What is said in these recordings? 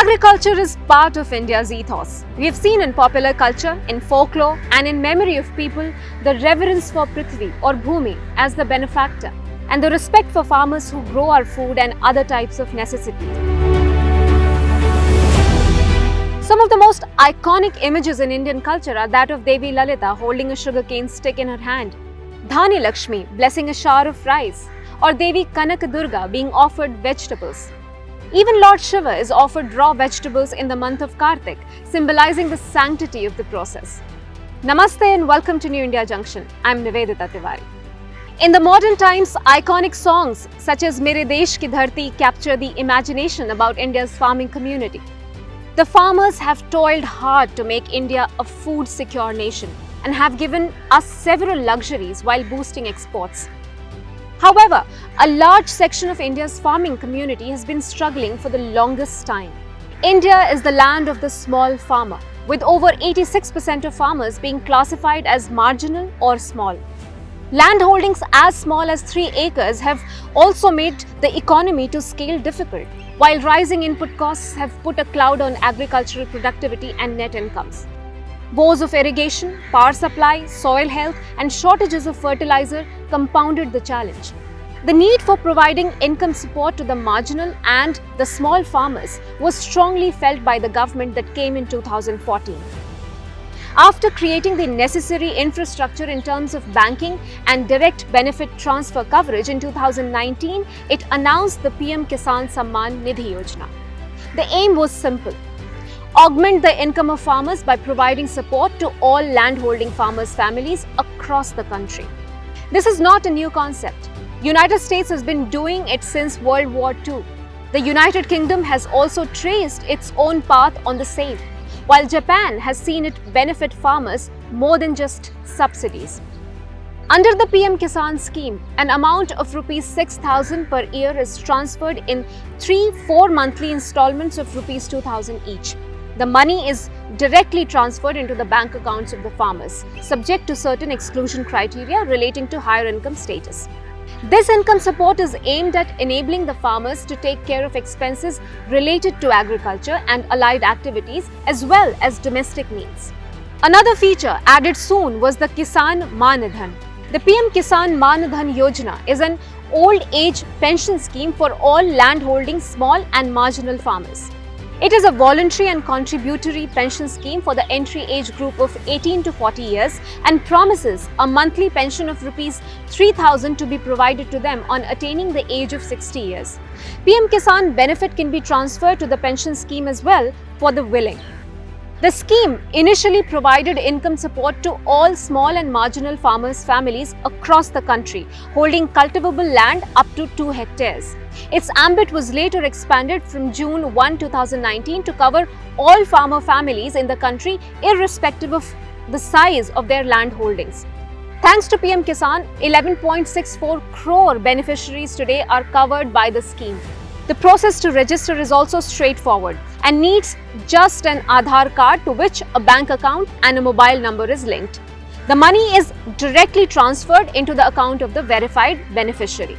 Agriculture is part of India's ethos. We have seen in popular culture, in folklore, and in memory of people the reverence for Prithvi or Bhumi as the benefactor, and the respect for farmers who grow our food and other types of necessities. Some of the most iconic images in Indian culture are that of Devi Lalita holding a sugarcane stick in her hand, Dhani Lakshmi blessing a shower of rice, or Devi Kanak Durga being offered vegetables. Even Lord Shiva is offered raw vegetables in the month of Kartik, symbolizing the sanctity of the process. Namaste and welcome to New India Junction. I'm Nivedita Tiwari. In the modern times, iconic songs such as Mere Desh Ki Dharti capture the imagination about India's farming community. The farmers have toiled hard to make India a food-secure nation and have given us several luxuries while boosting exports. However, a large section of India's farming community has been struggling for the longest time. India is the land of the small farmer, with over 86% of farmers being classified as marginal or small. Land holdings as small as 3 acres have also made the economy to scale difficult, while rising input costs have put a cloud on agricultural productivity and net incomes. Woes of irrigation, power supply, soil health, and shortages of fertilizer compounded the challenge. The need for providing income support to the marginal and the small farmers was strongly felt by the government that came in 2014. After creating the necessary infrastructure in terms of banking and direct benefit transfer coverage in 2019, it announced the PM Kisan Samman Nidhi Yojana. The aim was simple: augment the income of farmers by providing support to all landholding farmers' families across the country. This is not a new concept. United States has been doing it since World War II. The United Kingdom has also traced its own path on the same, while Japan has seen it benefit farmers more than just subsidies. Under the PM Kisan scheme, an amount of Rs 6,000 per year is transferred in 3-4 monthly installments of Rs 2,000 each. The money is directly transferred into the bank accounts of the farmers, subject to certain exclusion criteria relating to higher income status. This income support is aimed at enabling the farmers to take care of expenses related to agriculture and allied activities as well as domestic needs. Another feature added soon was the Kisan Manadhan. The PM Kisan Manadhan Yojana is an old age pension scheme for all landholding small and marginal farmers. It is a voluntary and contributory pension scheme for the entry age group of 18 to 40 years and promises a monthly pension of Rs 3,000 to be provided to them on attaining the age of 60 years. PM Kisan benefit can be transferred to the pension scheme as well for the willing. The scheme initially provided income support to all small and marginal farmers' families across the country, holding cultivable land up to 2 hectares. Its ambit was later expanded from June 1, 2019 to cover all farmer families in the country irrespective of the size of their land holdings. Thanks to PM Kisan, 11.64 crore beneficiaries today are covered by the scheme. The process to register is also straightforward and needs just an Aadhaar card to which a bank account and a mobile number is linked. The money is directly transferred into the account of the verified beneficiary.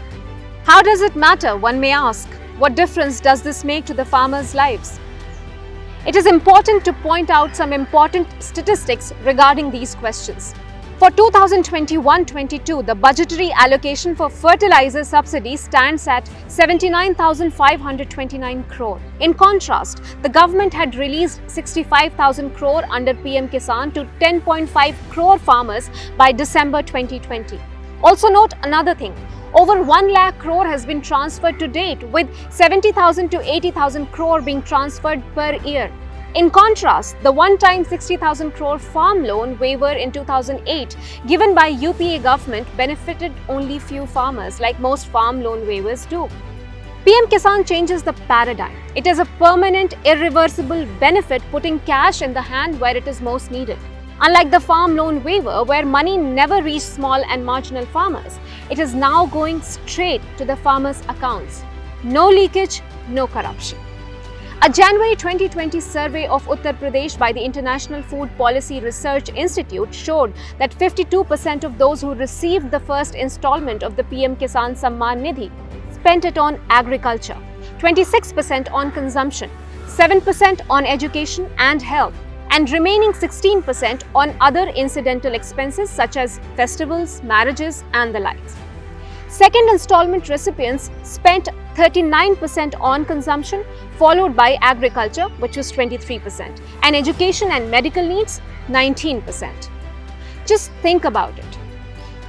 How does it matter, one may ask? What difference does this make to the farmers' lives? It is important to point out some important statistics regarding these questions. For 2021-22, the budgetary allocation for fertilizer subsidy stands at 79,529 crore. In contrast, the government had released 65,000 crore under PM Kisan to 10.5 crore farmers by December 2020. Also note another thing. Over 1 lakh crore has been transferred to date, with 70,000 to 80,000 crore being transferred per year. In contrast, the one-time 60,000 crore farm loan waiver in 2008 given by UPA government benefited only few farmers, like most farm loan waivers do. PM Kisan changes the paradigm. It is a permanent, irreversible benefit, putting cash in the hand where it is most needed. Unlike the farm loan waiver, where money never reached small and marginal farmers, it is now going straight to the farmers' accounts. No leakage, no corruption. A January 2020 survey of Uttar Pradesh by the International Food Policy Research Institute showed that 52% of those who received the first installment of the PM Kisan Samman Nidhi spent it on agriculture, 26% on consumption, 7% on education and health, and remaining 16% on other incidental expenses such as festivals, marriages, and the likes. Second installment recipients spent 39% on consumption, followed by agriculture, which was 23%, and education and medical needs, 19%. Just think about it.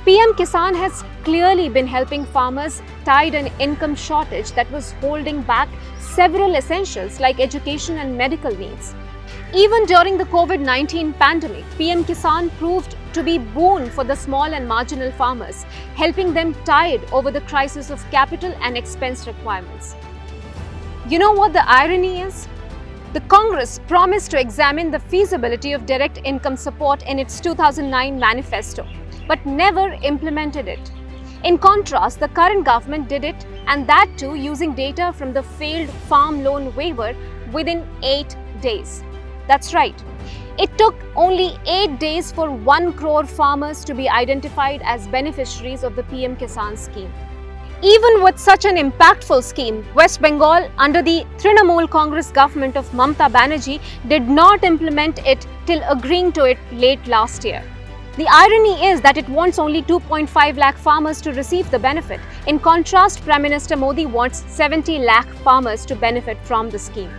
PM Kisan has clearly been helping farmers tide an income shortage that was holding back several essentials like education and medical needs. Even during the COVID-19 pandemic, PM Kisan proved to be boon for the small and marginal farmers, helping them tide over the crisis of capital and expense requirements. You know what the irony is? The Congress promised to examine the feasibility of direct income support in its 2009 manifesto, but never implemented it. In contrast, the current government did it, and that too using data from the failed farm loan waiver within 8 days. That's right. It took only 8 days for 1 crore farmers to be identified as beneficiaries of the PM Kisan scheme. Even with such an impactful scheme, West Bengal, under the Trinamool Congress government of Mamata Banerjee, did not implement it till agreeing to it late last year. The irony is that it wants only 2.5 lakh farmers to receive the benefit. In contrast, Prime Minister Modi wants 70 lakh farmers to benefit from the scheme.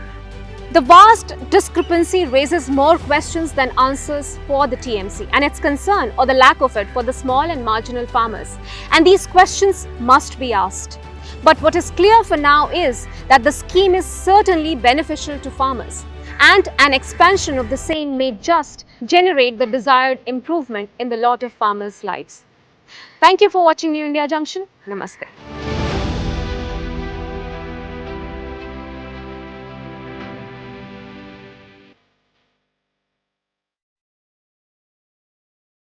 The vast discrepancy raises more questions than answers for the TMC, and its concern, or the lack of it, for the small and marginal farmers. And these questions must be asked. But what is clear for now is that the scheme is certainly beneficial to farmers, and an expansion of the same may just generate the desired improvement in the lot of farmers' lives. Thank you for watching New India Junction. Namaste.